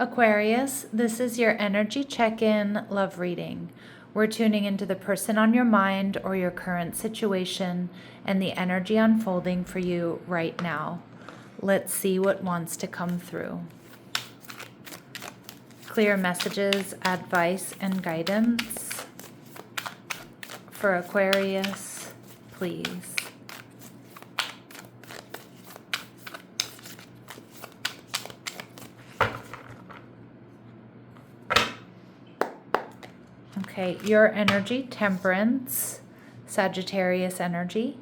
Aquarius, this is your energy check-in love reading. We're tuning into the person on your mind or your current situation and the energy unfolding for you right now. Let's see what wants to come through. Clear messages, advice, and guidance for Aquarius, please. Okay, your energy, Temperance, Sagittarius energy.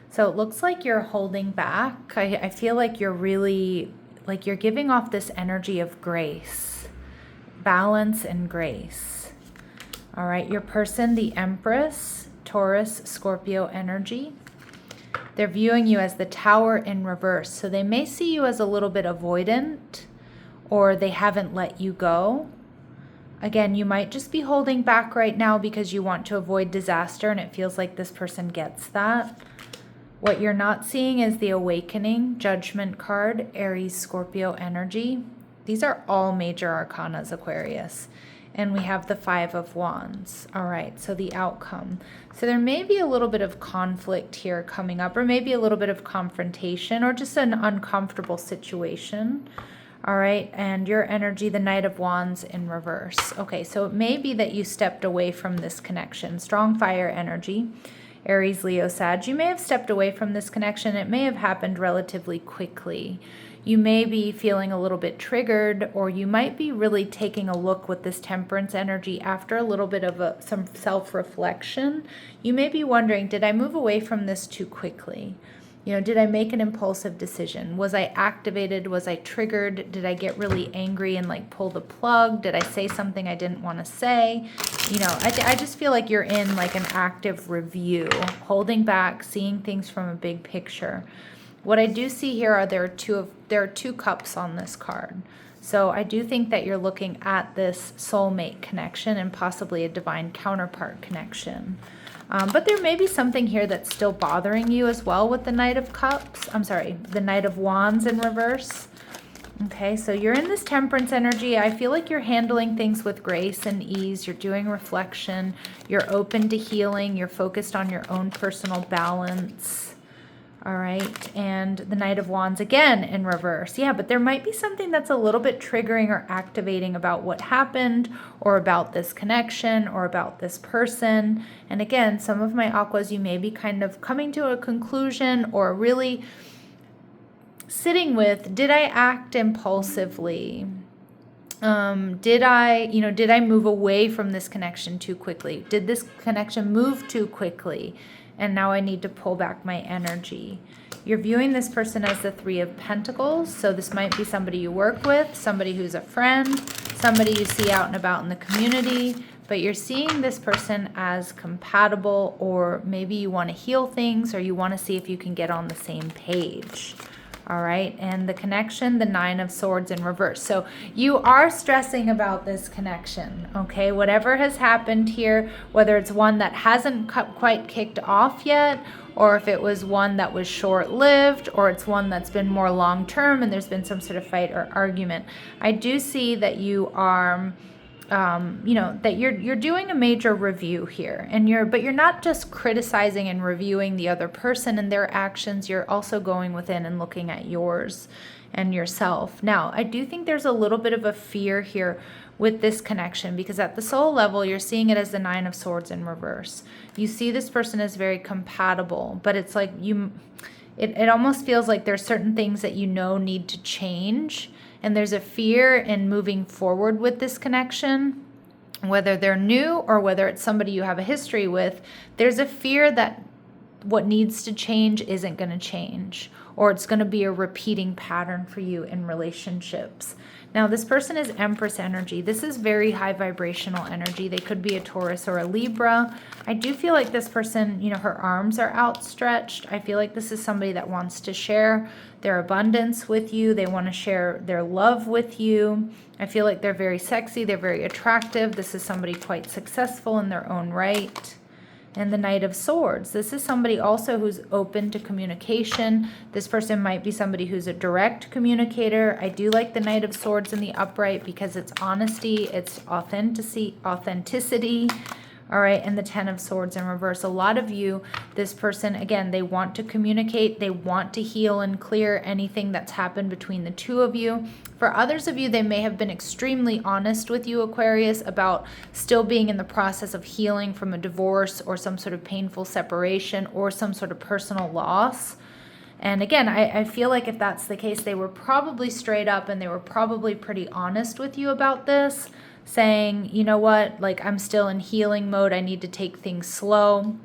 So it looks like you're holding back. I feel like you're really, like you're giving off this energy of grace, balance and grace. All right, your person, the Empress, Taurus, Scorpio energy. They're viewing you as the Tower in reverse. So they may see you as a little bit avoidant, or they haven't let you go. Again, you might just be holding back right now because you want to avoid disaster, and it feels like this person gets that. What you're not seeing is the Awakening, Judgment card, Aries, Scorpio energy. These are all major arcanas, Aquarius. And we have the Five of Wands. All right, so the outcome. So there may be a little bit of conflict here coming up, or maybe a little bit of confrontation, or just an uncomfortable situation. All right, and your energy, the Knight of Wands in reverse. Okay, so it may be that you stepped away from this connection. Strong fire energy, Aries, Leo, Sag. You may have stepped away from this connection. It may have happened relatively quickly. You may be feeling a little bit triggered, or you might be really taking a look with this Temperance energy after a little bit of some self-reflection. You may be wondering, did I move away from this too quickly? You know, did I make an impulsive decision? Was I activated? Was I triggered? Did I get really angry and like pull the plug? Did I say something I didn't want to say? You know, I just feel like you're in like an active review, holding back, seeing things from a big picture. What I do see here are there are two cups on this card. So I do think that you're looking at this soulmate connection and possibly a divine counterpart connection. But there may be something here that's still bothering you as well with the Knight of Cups. I'm sorry, the Knight of Wands in reverse. Okay, so you're in this Temperance energy. I feel like you're handling things with grace and ease. You're doing reflection. You're open to healing. You're focused on your own personal balance. All right, and the Knight of Wands again in reverse. Yeah, but there might be something that's a little bit triggering or activating about what happened, or about this connection, or about this person. And again, some of my aquas, you may be kind of coming to a conclusion or really sitting with, did I act impulsively? Did I move away from this connection too quickly? Did this connection move too quickly? And now I need to pull back my energy. You're viewing this person as the Three of Pentacles. So this might be somebody you work with, somebody who's a friend, somebody you see out and about in the community, but you're seeing this person as compatible, or maybe you want to heal things, or you want to see if you can get on the same page. All right, and the connection, the Nine of Swords in reverse. So you are stressing about this connection, okay? Whatever has happened here, whether it's one that hasn't quite kicked off yet, or if it was one that was short-lived, or it's one that's been more long-term and there's been some sort of fight or argument. I do see that you are... that you're doing a major review here, but you're not just criticizing and reviewing the other person and their actions. You're also going within and looking at yours and yourself. Now, I do think there's a little bit of a fear here with this connection, because at the soul level, you're seeing it as the Nine of Swords in reverse. You see this person as very compatible, but it's like it almost feels like there's certain things that need to change. And there's a fear in moving forward with this connection, whether they're new or whether it's somebody you have a history with. There's a fear that what needs to change isn't going to change, or it's going to be a repeating pattern for you in relationships. Now, this person is Empress energy. This is very high vibrational energy. They could be a Taurus or a Libra. I do feel like this person, her arms are outstretched. I feel like this is somebody that wants to share their abundance with you. They want to share their love with you. I feel like they're very sexy. They're very attractive. This is somebody quite successful in their own right. and the Knight of Swords. This is somebody also who's open to communication. This person might be somebody who's a direct communicator. I do like the Knight of Swords in the upright because it's honesty, it's authenticity. All right, and the Ten of Swords in reverse. A lot of you, this person, again, they want to communicate. They want to heal and clear anything that's happened between the two of you. For others of you, they may have been extremely honest with you, Aquarius, about still being in the process of healing from a divorce or some sort of painful separation or some sort of personal loss. And again, I feel like if that's the case, they were probably straight up and they were probably pretty honest with you about this, saying, you know what, like, I'm still in healing mode. I need to take things slow.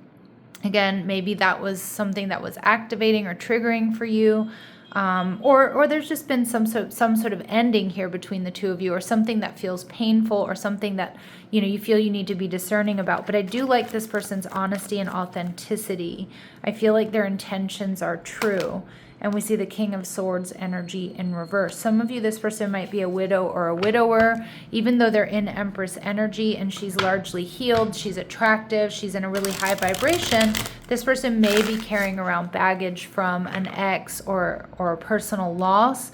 Again, maybe that was something that was activating or triggering for you. Or there's just been some sort of ending here between the two of you, or something that feels painful, or something that, you know, you feel you need to be discerning about. But I do like this person's honesty and authenticity. I feel like their intentions are true. And we see the King of Swords energy in reverse. Some of you, this person might be a widow or a widower, even though they're in Empress energy and she's largely healed, she's attractive, she's in a really high vibration. This person may be carrying around baggage from an ex or a personal loss.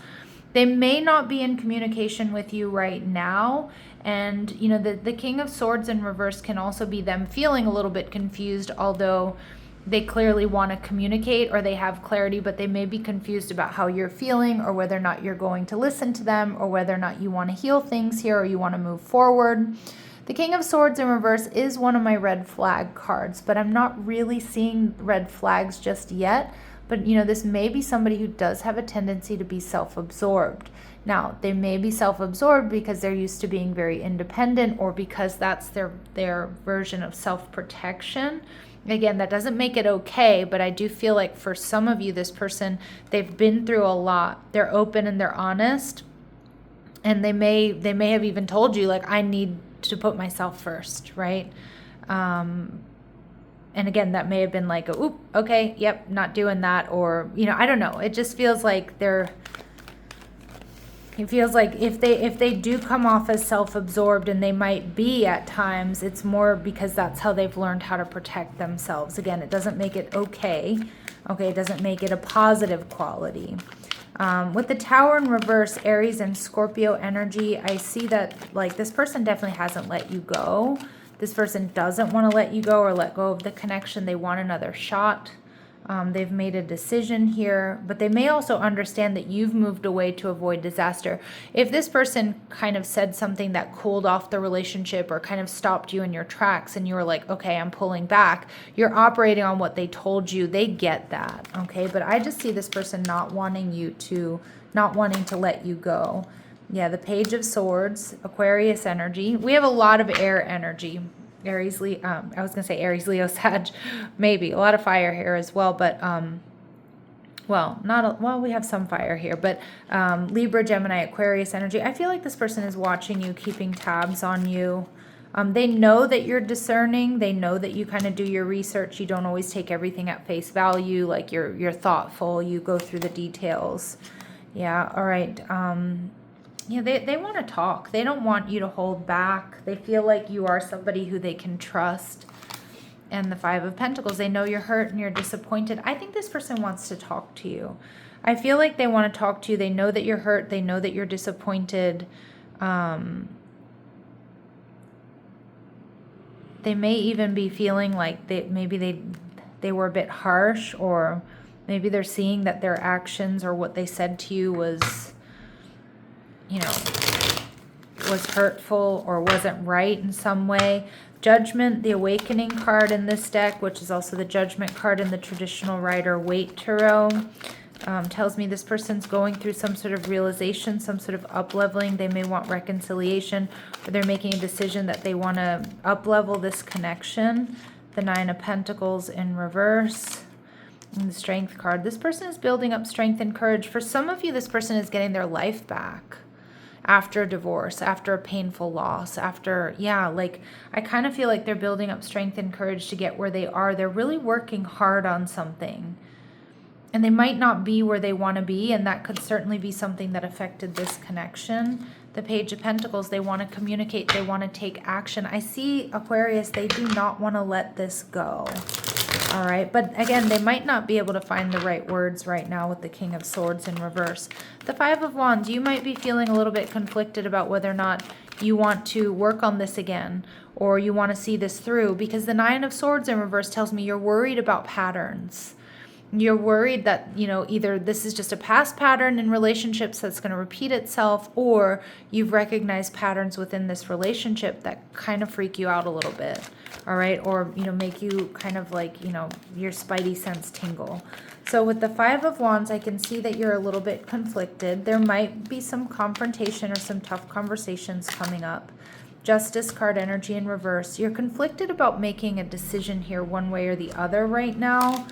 They may not be in communication with you right now. And, you know, the King of Swords in reverse can also be them feeling a little bit confused, although they clearly want to communicate, or they have clarity, but they may be confused about how you're feeling, or whether or not you're going to listen to them, or whether or not you want to heal things here, or you want to move forward. The King of Swords in reverse is one of my red flag cards, but I'm not really seeing red flags just yet. But, you know, this may be somebody who does have a tendency to be self-absorbed. Now, they may be self-absorbed because they're used to being very independent, or because that's their version of self-protection. Again, that doesn't make it okay, but I do feel like for some of you, this person, they've been through a lot. They're open and they're honest, and they may have even told you, like, I need to put myself first, right? And again, that may have been like, oop, okay, yep, not doing that, or, you know, I don't know. It just feels like it feels like if they do come off as self-absorbed, and they might be at times, it's more because that's how they've learned how to protect themselves. Again, it doesn't make it okay. Okay, it doesn't make it a positive quality. With the Tower in reverse, Aries and Scorpio energy, I see that, like, this person definitely hasn't let you go. This person doesn't want to let you go or let go of the connection. They want another shot. They've made a decision here, but they may also understand that you've moved away to avoid disaster. If this person kind of said something that cooled off the relationship, or kind of stopped you in your tracks, and you were like, okay, I'm pulling back, you're operating on what they told you. They get that, okay? But I just see this person not wanting to let you go. Yeah, the Page of Swords, Aquarius energy. We have a lot of air energy. Aries, Leo, I was going to say Aries, Leo, Sag, maybe. A lot of fire here as well, but, we have some fire here, but Libra, Gemini, Aquarius energy. I feel like this person is watching you, keeping tabs on you. They know that you're discerning. They know that you kind of do your research. You don't always take everything at face value. Like, you're thoughtful. You go through the details. Yeah, all right. Yeah, they want to talk. They don't want you to hold back. They feel like you are somebody who they can trust. And the Five of Pentacles, they know you're hurt and you're disappointed. I think this person wants to talk to you. I feel like they want to talk to you. They know that you're hurt. They know that you're disappointed. They may even be feeling like they were a bit harsh, or maybe they're seeing that their actions or what they said to you was, you know, was hurtful or wasn't right in some way. Judgment, the Awakening card in this deck, which is also the Judgment card in the traditional Rider-Waite Tarot, tells me this person's going through some sort of realization, some sort of up-leveling. They may want reconciliation, or they're making a decision that they want to up-level this connection. The Nine of Pentacles in reverse. And the Strength card. This person is building up strength and courage. For some of you, this person is getting their life back after a divorce, after a painful loss, after, I kind of feel like they're building up strength and courage to get where they are. They're really working hard on something. And they might not be where they want to be, and that could certainly be something that affected this connection. The Page of Pentacles, they want to communicate, they want to take action. I see, Aquarius, they do not want to let this go. All right, but again, they might not be able to find the right words right now with the King of Swords in reverse. The Five of Wands, you might be feeling a little bit conflicted about whether or not you want to work on this again, or you want to see this through, because the Nine of Swords in reverse tells me you're worried about patterns. You're worried that, you know, either this is just a past pattern in relationships that's going to repeat itself, or you've recognized patterns within this relationship that kind of freak you out a little bit. All right. Or, you know, make you kind of like, you know, your spidey sense tingle. So with the Five of Wands, I can see that you're a little bit conflicted. There might be some confrontation or some tough conversations coming up. Justice card energy in reverse. You're conflicted about making a decision here one way or the other right now.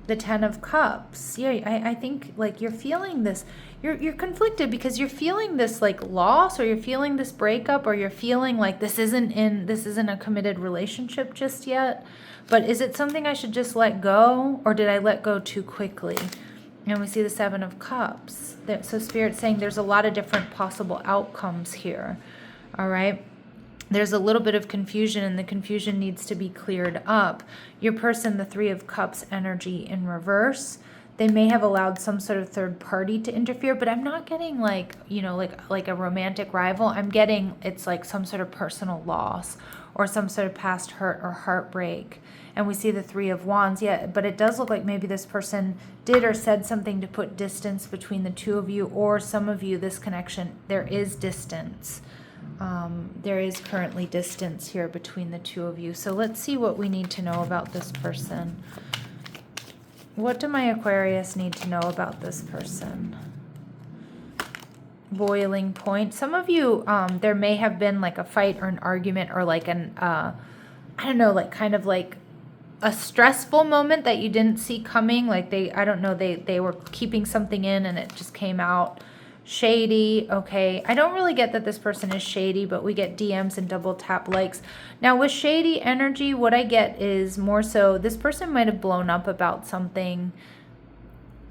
The Ten of Cups. Yeah, I think like you're feeling this. You're conflicted because you're feeling this like loss, or you're feeling this breakup, or you're feeling like this isn't a committed relationship just yet. But is it something I should just let go, or did I let go too quickly? And we see the Seven of Cups. So Spirit's saying there's a lot of different possible outcomes here. All right. There's a little bit of confusion, and the confusion needs to be cleared up. Your person, the Three of Cups energy in reverse, they may have allowed some sort of third party to interfere, but I'm not getting like, you know, like a romantic rival. I'm getting it's like some sort of personal loss or some sort of past hurt or heartbreak. And we see the Three of Wands, yeah, but it does look like maybe this person did or said something to put distance between the two of you, or some of you, this connection, there is distance. There is currently distance here between the two of you. So let's see what we need to know about this person. What do my Aquarius need to know about this person? Boiling point. Some of you, there may have been like a fight or an argument, or like an, I don't know, like kind of like a stressful moment that you didn't see coming. Like I don't know, they were keeping something in and it just came out. Shady. Okay, I don't really get that this person is shady, but we get DMs and double tap likes. Now with shady energy, what I get is more so this person might have blown up about something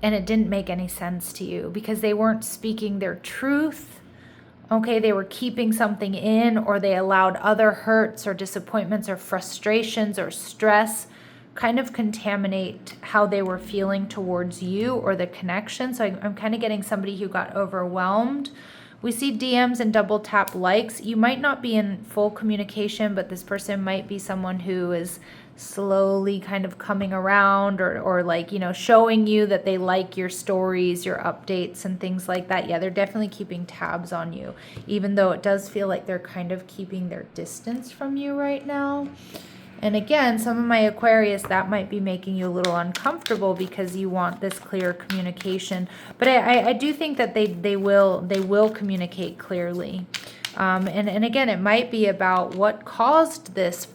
and it didn't make any sense to you because they weren't speaking their truth. Okay, they were keeping something in, or they allowed other hurts or disappointments or frustrations or stress kind of contaminate how they were feeling towards you or the connection. So I'm kind of getting somebody who got overwhelmed. We see DMs and double tap likes. You might not be in full communication, but this person might be someone who is slowly kind of coming around, or like, you know, showing you that they like your stories, your updates and things like that. Yeah, they're definitely keeping tabs on you, even though it does feel like they're kind of keeping their distance from you right now. And again, some of my Aquarius, that might be making you a little uncomfortable because you want this clear communication. But I do think that they will communicate clearly. And again, it might be about what caused this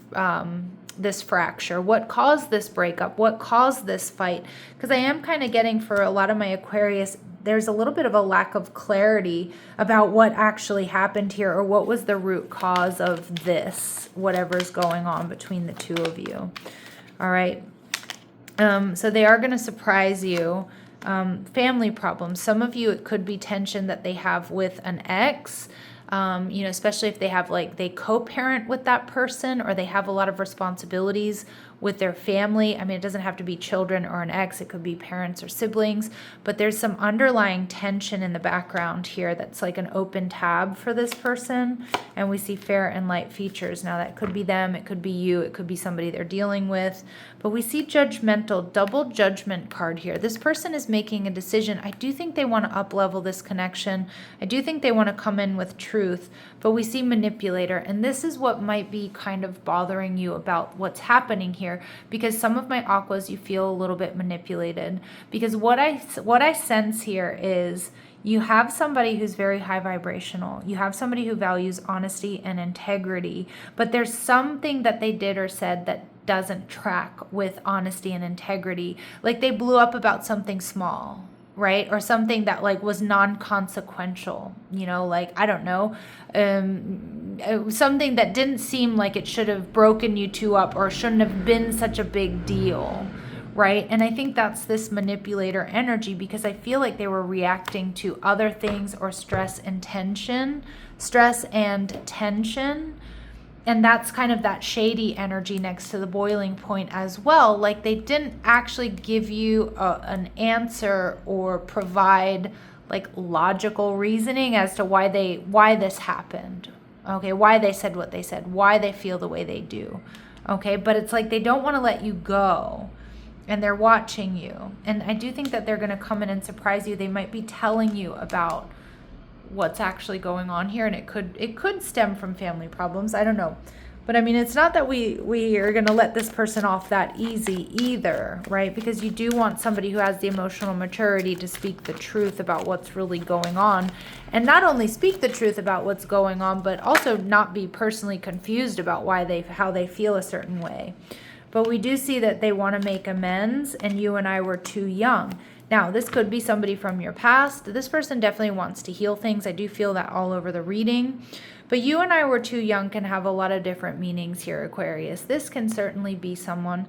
this fracture, what caused this breakup, what caused this fight. Because I am kind of getting, for a lot of my Aquarius, there's a little bit of a lack of clarity about what actually happened here, or what was the root cause of this, whatever's going on between the two of you. All right. So they are going to surprise you. Family problems. Some of you, it could be tension that they have with an ex. You know, especially if they have like, they co-parent with that person, or they have a lot of responsibilities with their family. I mean, it doesn't have to be children or an ex. It could be parents or siblings, but there's some underlying tension in the background here that's like an open tab for this person. And we see fair and light features. Now that could be them, it could be you, it could be somebody they're dealing with, but we see judgmental, double judgment card here. This person is making a decision. I do think they want to up level this connection. I do think they want to come in with truth, but we see manipulator. And this is what might be kind of bothering you about what's happening here, because some of my aquas, you feel a little bit manipulated, because what I sense here is you have somebody who's very high vibrational. You have somebody who values honesty and integrity, but there's something that they did or said that doesn't track with honesty and integrity. Like they blew up about something small, right? Or something that like was non-consequential, you know, like, I don't know, something that didn't seem like it should have broken you two up, or shouldn't have been such a big deal, right? And I think that's this manipulator energy, because I feel like they were reacting to other things, or stress and tension. And that's kind of that shady energy next to the boiling point as well. Like they didn't actually give you an answer or provide like logical reasoning as to why this happened. Okay, why they said what they said, why they feel the way they do. Okay, but it's like they don't want to let you go, and they're watching you. And I do think that they're going to come in and surprise you. They might be telling you about what's actually going on here, and it could stem from family problems. I don't know. But I mean, it's not that we are going to let this person off that easy either, right? Because you do want somebody who has the emotional maturity to speak the truth about what's really going on, and not only speak the truth about what's going on, but also not be personally confused about how they feel a certain way. But we do see that they want to make amends, and you and I were too young. Now, this could be somebody from your past. This person definitely wants to heal things. I do feel that all over the reading. But you and I were too young can have a lot of different meanings here, Aquarius. This can certainly be someone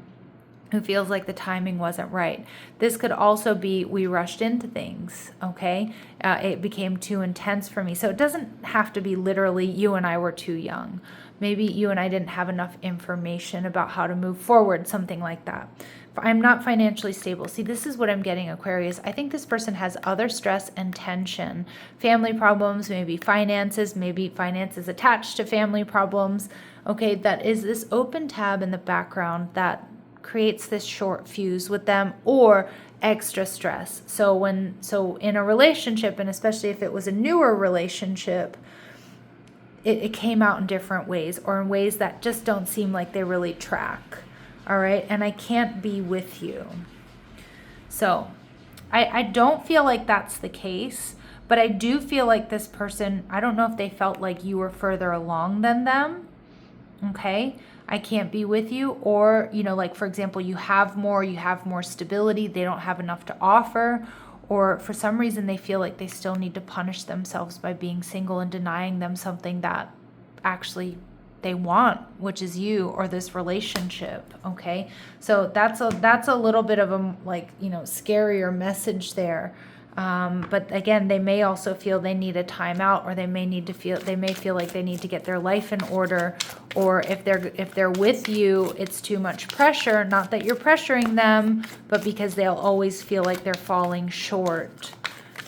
who feels like the timing wasn't right. This could also be we rushed into things, okay? It became too intense for me. So it doesn't have to be literally you and I were too young. Maybe you and I didn't have enough information about how to move forward, something like that. I'm not financially stable. See, this is what I'm getting, Aquarius. I think this person has other stress and tension. Family problems, maybe finances attached to family problems. Okay, that is this open tab in the background that creates this short fuse with them, or extra stress. So in a relationship, and especially if it was a newer relationship, it came out in different ways, or in ways that just don't seem like they really track. All right, and I can't be with you. So I don't feel like that's the case, but I do feel like this person, I don't know if they felt like you were further along than them. Okay, I can't be with you. Or, like for example, you have more stability, they don't have enough to offer, or for some reason they feel like they still need to punish themselves by being single and denying them something that actually they want, which is you or this relationship. Okay, so that's a little bit of a scarier message there. But again, they may also feel they need a timeout, or they may feel like they need to get their life in order, or if they're with you, it's too much pressure. Not that you're pressuring them, but because they'll always feel like they're falling short.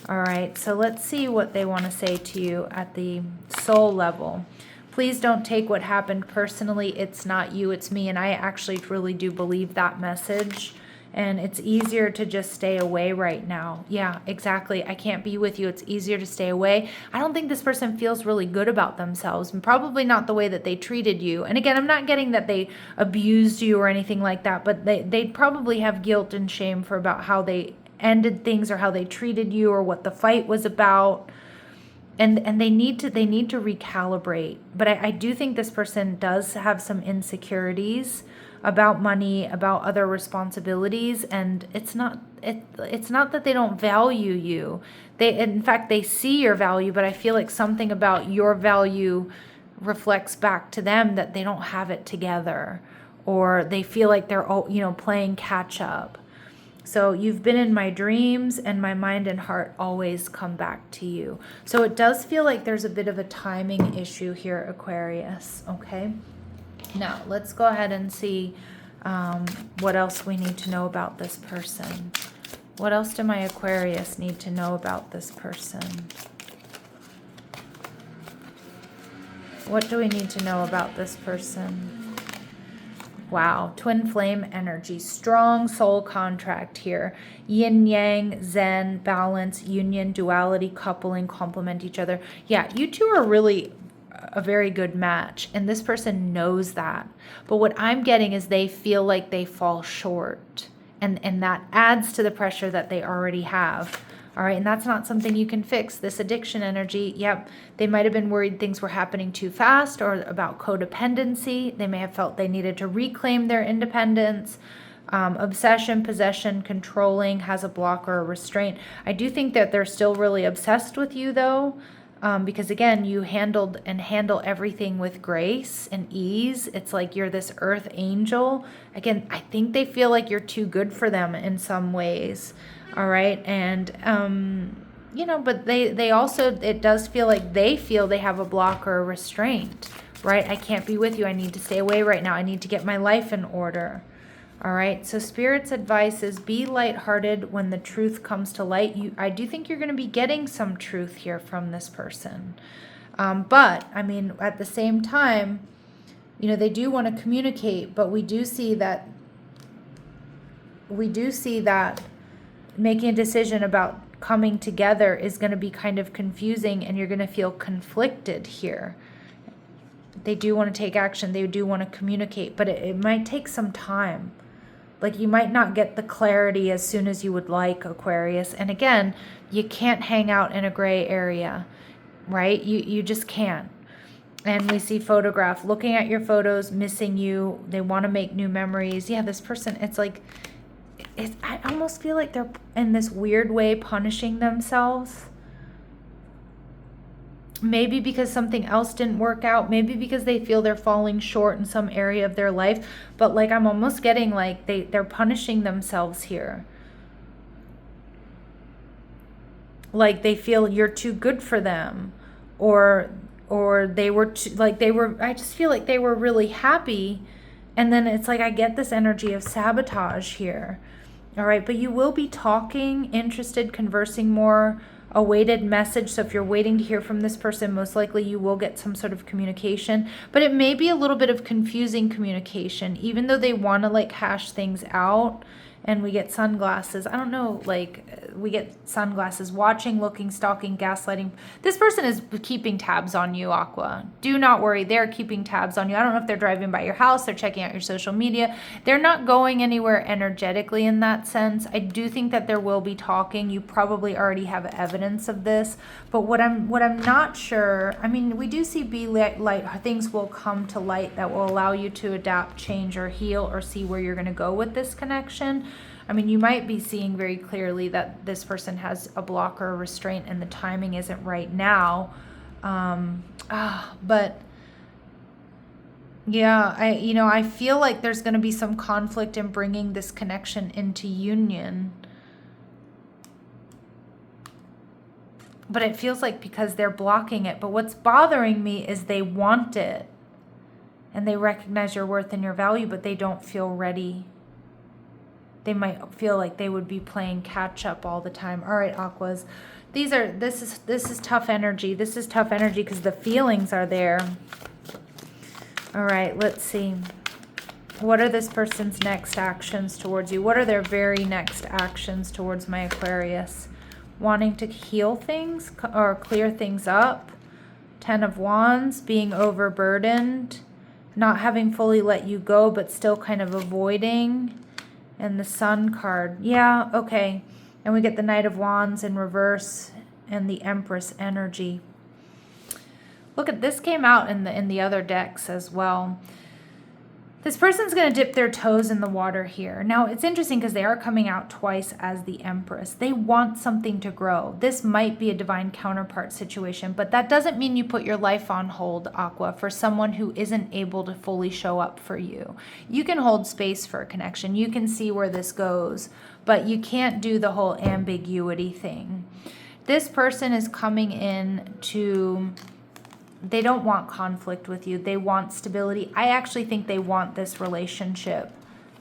All right, so let's see what they want to say to you at the soul level. Please don't take what happened personally. It's not you, it's me. And I actually really do believe that message. And it's easier to just stay away right now. Yeah, exactly. I can't be with you. It's easier to stay away. I don't think this person feels really good about themselves, and probably not the way that they treated you. And again, I'm not getting that they abused you or anything like that, but they'd probably have guilt and shame for about how they ended things, or how they treated you, or what the fight was about. And they need to recalibrate. But I do think this person does have some insecurities about money, about other responsibilities, and it's not that they don't value you. In fact, they see your value, but I feel like something about your value reflects back to them that they don't have it together, or they feel like they're playing catch up. So you've been in my dreams, and my mind and heart always come back to you. So it does feel like there's a bit of a timing issue here, Aquarius, okay? Now, let's go ahead and see what else we need to know about this person. What else do my Aquarius need to know about this person? What do we need to know about this person? Wow, twin flame energy, strong soul contract here. Yin yang, zen, balance, union, duality, coupling, complement each other. Yeah, you two are really a very good match, and this person knows that. But what I'm getting is they feel like they fall short, and that adds to the pressure that they already have. All right, and that's not something you can fix. This addiction energy, yep, they might have been worried things were happening too fast, or about codependency. They may have felt they needed to reclaim their independence. Obsession, possession, controlling, has a block or a restraint. I do think that they're still really obsessed with you, though. Because again, you handled and handle everything with grace and ease. It's like you're this earth angel. Again, I think they feel like you're too good for them in some ways. All right. And, but they also, it does feel like they feel they have a block or a restraint, right? I can't be with you. I need to stay away right now. I need to get my life in order. All right, so Spirit's advice is be lighthearted when the truth comes to light. I do think you're going to be getting some truth here from this person. But, I mean, at the same time, they do want to communicate, but we do see that making a decision about coming together is going to be kind of confusing, and you're going to feel conflicted here. They do want to take action. They do want to communicate, but it might take some time. Like you might not get the clarity as soon as you would like, Aquarius. And again, you can't hang out in a gray area, right? You just can't. And we see photograph, looking at your photos, missing you. They want to make new memories. Yeah, this person, it's like, I almost feel like they're in this weird way punishing themselves. Maybe because something else didn't work out. Maybe because they feel they're falling short in some area of their life. But like I'm almost getting like they're punishing themselves here. Like they feel you're too good for them. Or they were too, I just feel like they were really happy. And then it's like I get this energy of sabotage here. All right, but you will be talking, interested, conversing more, awaited message. So if you're waiting to hear from this person, most likely you will get some sort of communication, but it may be a little bit of confusing communication, even though they want to like hash things out. And we get sunglasses. I don't know, like we get sunglasses, watching, looking, stalking, gaslighting. This person is keeping tabs on you, Aqua. Do not worry. They're keeping tabs on you. I don't know if they're driving by your house. They're checking out your social media. They're not going anywhere energetically in that sense. I do think that there will be talking. You probably already have evidence of this. But what I'm not sure, I mean, we do see light, things will come to light that will allow you to adapt, change, or heal, or see where you're going to go with this connection. I mean, you might be seeing very clearly that this person has a block or a restraint and the timing isn't right now. But yeah, I feel like there's going to be some conflict in bringing this connection into union. But it feels like because they're blocking it. But what's bothering me is they want it. And they recognize your worth and your value, but they don't feel ready. They might feel like they would be playing catch up all the time. All right, Aquas. This is tough energy. This is tough energy because the feelings are there. All right, let's see. What are this person's next actions towards you? What are their very next actions towards my Aquarius? Wanting to heal things or clear things up. 10 of Wands, being overburdened. Not having fully let you go, but still kind of avoiding. And the Sun card. Yeah, okay. And we get the Knight of Wands in reverse and the Empress energy. Look at this, came out in the other decks as well. This person's going to dip their toes in the water here. Now, it's interesting because they are coming out twice as the Empress. They want something to grow. This might be a divine counterpart situation, but that doesn't mean you put your life on hold, Aqua, for someone who isn't able to fully show up for you. You can hold space for a connection. You can see where this goes, but you can't do the whole ambiguity thing. This person is coming in to... They don't want conflict with you. They want stability. I actually think they want this relationship.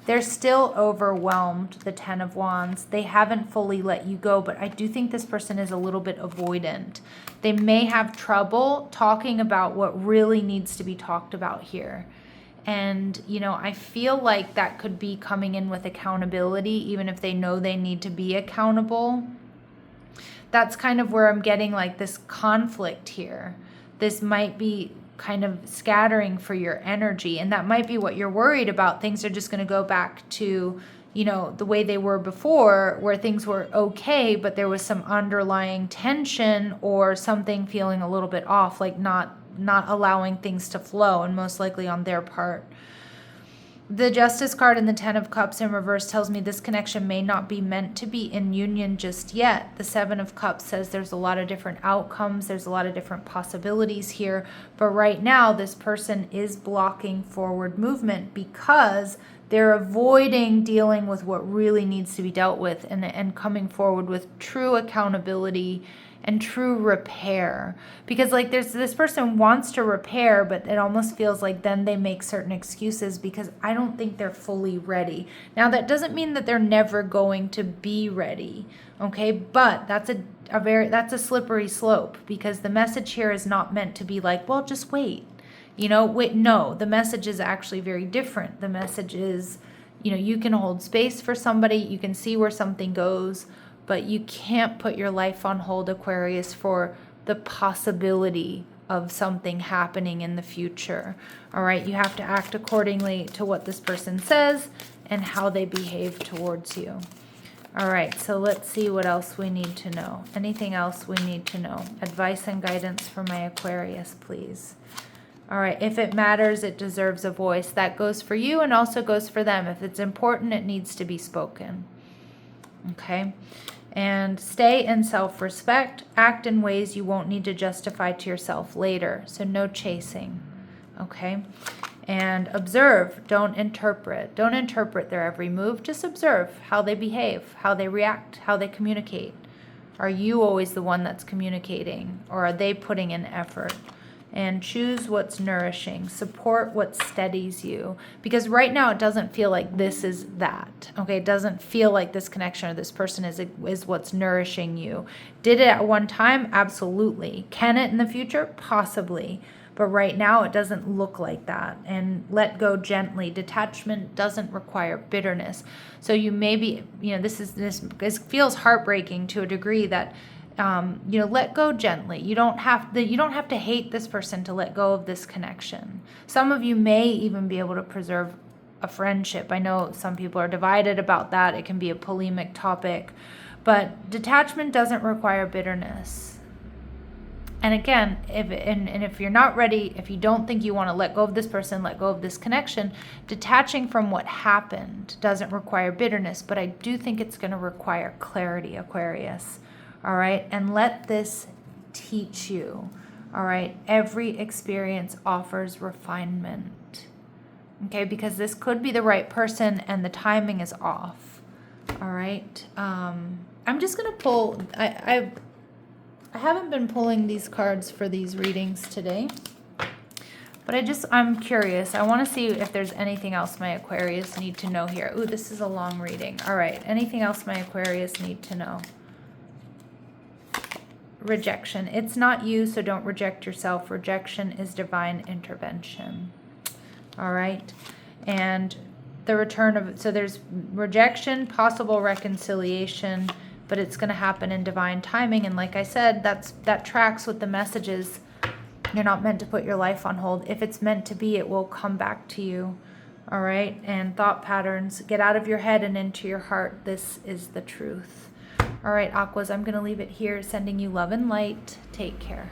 They're still overwhelmed, the 10 of Wands. They haven't fully let you go, but I do think this person is a little bit avoidant. They may have trouble talking about what really needs to be talked about here. And, I feel like that could be coming in with accountability, even if they know they need to be accountable. That's kind of where I'm getting like this conflict here. This might be kind of scattering for your energy, and that might be what you're worried about. Things are just going to go back to, the way they were before, where things were okay, but there was some underlying tension or something feeling a little bit off, like not allowing things to flow, and most likely on their part. The Justice card and the Ten of Cups in reverse tells me this connection may not be meant to be in union just yet. The Seven of Cups says there's a lot of different outcomes. There's a lot of different possibilities here. But right now, this person is blocking forward movement because they're avoiding dealing with what really needs to be dealt with and coming forward with true accountability and true repair. Because like this person wants to repair, but it almost feels like then they make certain excuses because I don't think they're fully ready. Now that doesn't mean that they're never going to be ready, okay? But that's a slippery slope, because the message here is not meant to be like, well, just wait. Wait, no, the message is actually very different. The message is, you can hold space for somebody, you can see where something goes, but you can't put your life on hold, Aquarius, for the possibility of something happening in the future. All right, you have to act accordingly to what this person says and how they behave towards you. All right, so let's see what else we need to know. Anything else we need to know? Advice and guidance for my Aquarius, please. All right, if it matters, it deserves a voice. That goes for you and also goes for them. If it's important, it needs to be spoken. Okay, and stay in self-respect. Act in ways you won't need to justify to yourself later. So no chasing. Okay, and observe. Don't interpret. Don't interpret their every move. Just observe how they behave, how they react, how they communicate. Are you always the one that's communicating, or are they putting in effort? And choose what's nourishing. Support what steadies you. Because right now it doesn't feel like this is that. Okay, it doesn't feel like this connection or this person is what's nourishing you. Did it at one time? Absolutely. Can it in the future? Possibly. But right now it doesn't look like that. And let go gently. Detachment doesn't require bitterness. So you may be, this feels heartbreaking to a degree that let go gently. You don't have to hate this person to let go of this connection. Some of you may even be able to preserve a friendship. I know some people are divided about that. It can be a polemic topic, but detachment doesn't require bitterness. And again, if you're not ready, if you don't think you want to let go of this person, let go of this connection, detaching from what happened doesn't require bitterness, but I do think it's going to require clarity, Aquarius. All right, and let this teach you. All right, every experience offers refinement. Okay, because this could be the right person and the timing is off. All right, I'm just gonna pull. I haven't been pulling these cards for these readings today, but I'm curious. I want to see if there's anything else my Aquarius need to know here. Ooh, this is a long reading. All right, anything else my Aquarius need to know? Rejection. It's not you, so don't reject yourself. Rejection is divine intervention. All right. And the return of, so there's rejection, possible reconciliation, but it's going to happen in divine timing. And like I said, that tracks with the messages. You're not meant to put your life on hold. If it's meant to be, it will come back to you. All right. And thought patterns, get out of your head and into your heart. This is the truth. All right, Aquas, I'm going to leave it here, sending you love and light. Take care.